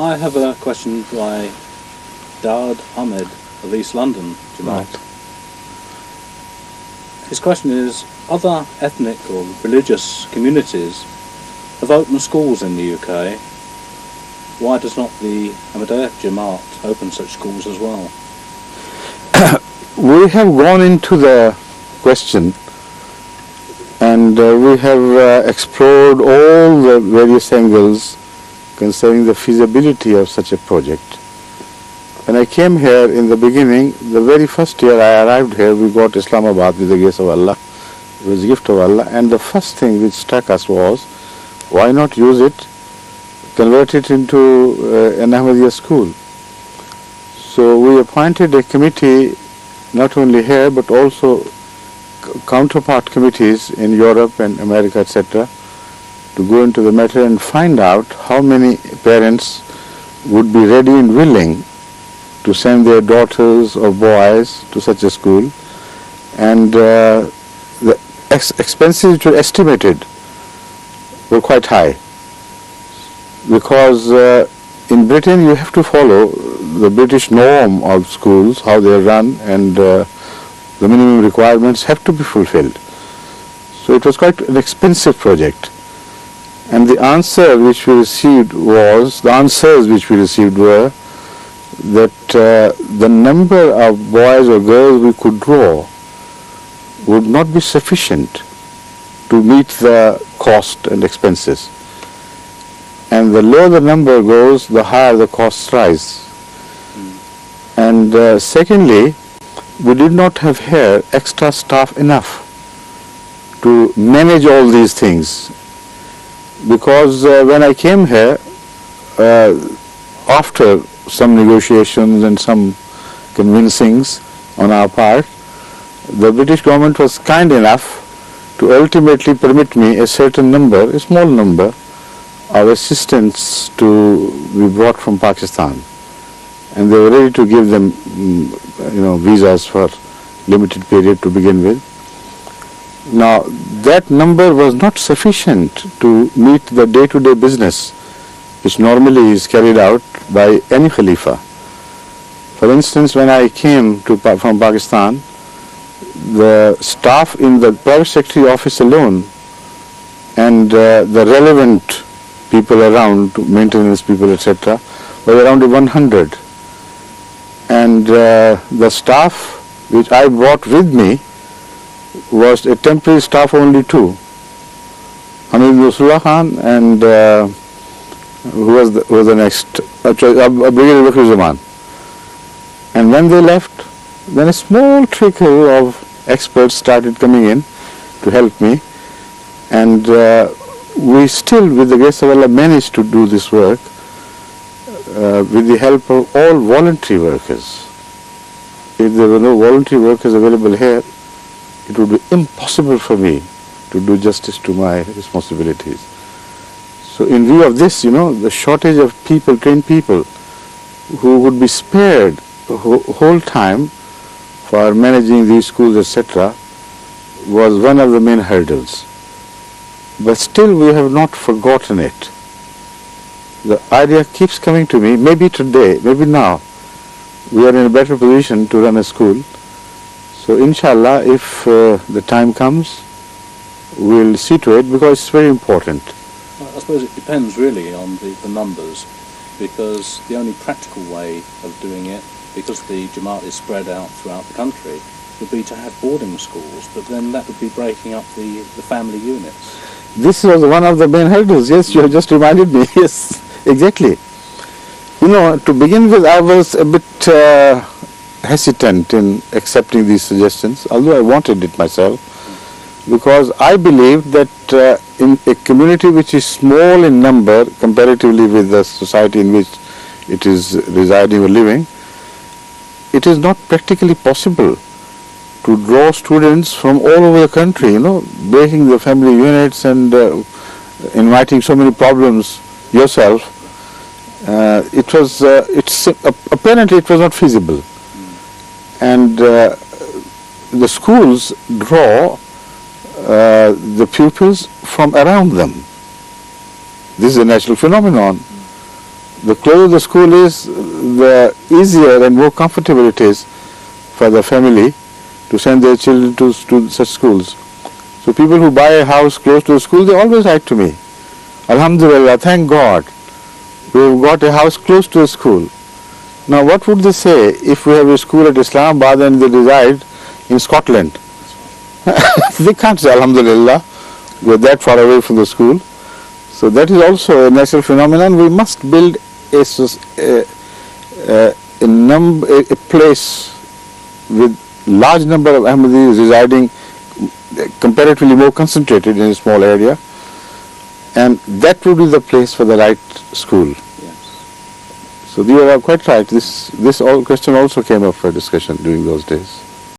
I have a question by Ahmad of East London Jamaat. Right. His question is, other ethnic or religious communities have opened schools in the UK. Why does not the Ahmadiyya Jamaat open such schools as well? We have gone into the question and we have explored all the various angles concerning the feasibility of such a project. When I came here in the beginning, the very first year I arrived here, we got Islamabad with the grace of Allah. It was a gift of Allah, and the first thing which struck us was, why not use it, convert it into an Ahmadiyya school. So we appointed a committee, not only here but also counterpart committees in Europe and America, etc., to go into the matter and find out how many parents would be ready and willing to send their daughters or boys to such a school. And the expenses which were estimated were quite high, because in Britain you have to follow the British norm of schools, how they are run, and the minimum requirements have to be fulfilled. So it was quite an expensive project. And the answers which we received were that the number of boys or girls we could draw would not be sufficient to meet the cost and expenses. And the lower the number goes, the higher the costs rise. And secondly, we did not have here extra staff enough to manage all these things. Because when I came here, after some negotiations and some convincings on our part, the British government was kind enough to ultimately permit me a certain number, a small number, of assistants to be brought from Pakistan. And they were ready to give them, visas for limited period to begin with. Now, that number was not sufficient to meet the day-to-day business which normally is carried out by any Khalifa. For instance, when I came from Pakistan, the staff in the private secretary office alone and the relevant people around, maintenance people, etc., were around 100. And the staff which I brought with me was a temporary staff only two, Mirza and who was the next, Brigadier Zaman. And when they left, then a small trickle of experts started coming in to help me, and we still, with the grace of Allah, managed to do this work with the help of all voluntary workers. If there were no voluntary workers available here, it would be impossible for me to do justice to my responsibilities. So in view of this, the shortage of people, trained people, who would be spared the whole time for managing these schools, etc., was one of the main hurdles. But still we have not forgotten it. The idea keeps coming to me, maybe today, maybe now, we are in a better position to run a school. So inshallah, if the time comes, we'll see to it, because it's very important. I suppose it depends really on the numbers, because the only practical way of doing it, because the Jamaat is spread out throughout the country, would be to have boarding schools, but then that would be breaking up the family units. This was one of the main hurdles. Yes, you have just reminded me. Yes, exactly. To begin with, I was a bit hesitant in accepting these suggestions, although I wanted it myself, because I believe that in a community which is small in number comparatively with the society in which it is residing or living, it is not practically possible to draw students from all over the country, breaking the family units and inviting so many problems yourself. Apparently it was not feasible. And the schools draw the pupils from around them. This is a natural phenomenon. the closer the school is, the easier and more comfortable it is for the family to send their children to such schools. So people who buy a house close to a school, they always write to me, Alhamdulillah, thank God, we've got a house close to a school. Now what would they say if we have a school at Islamabad and they reside in Scotland? They can't say Alhamdulillah, we're that far away from the school. So that is also a natural phenomenon. We must build a place with large number of Ahmadis residing comparatively more concentrated in a small area, and that would be the place for the right school. Yes. So you are quite right. This question also came up for discussion during those days.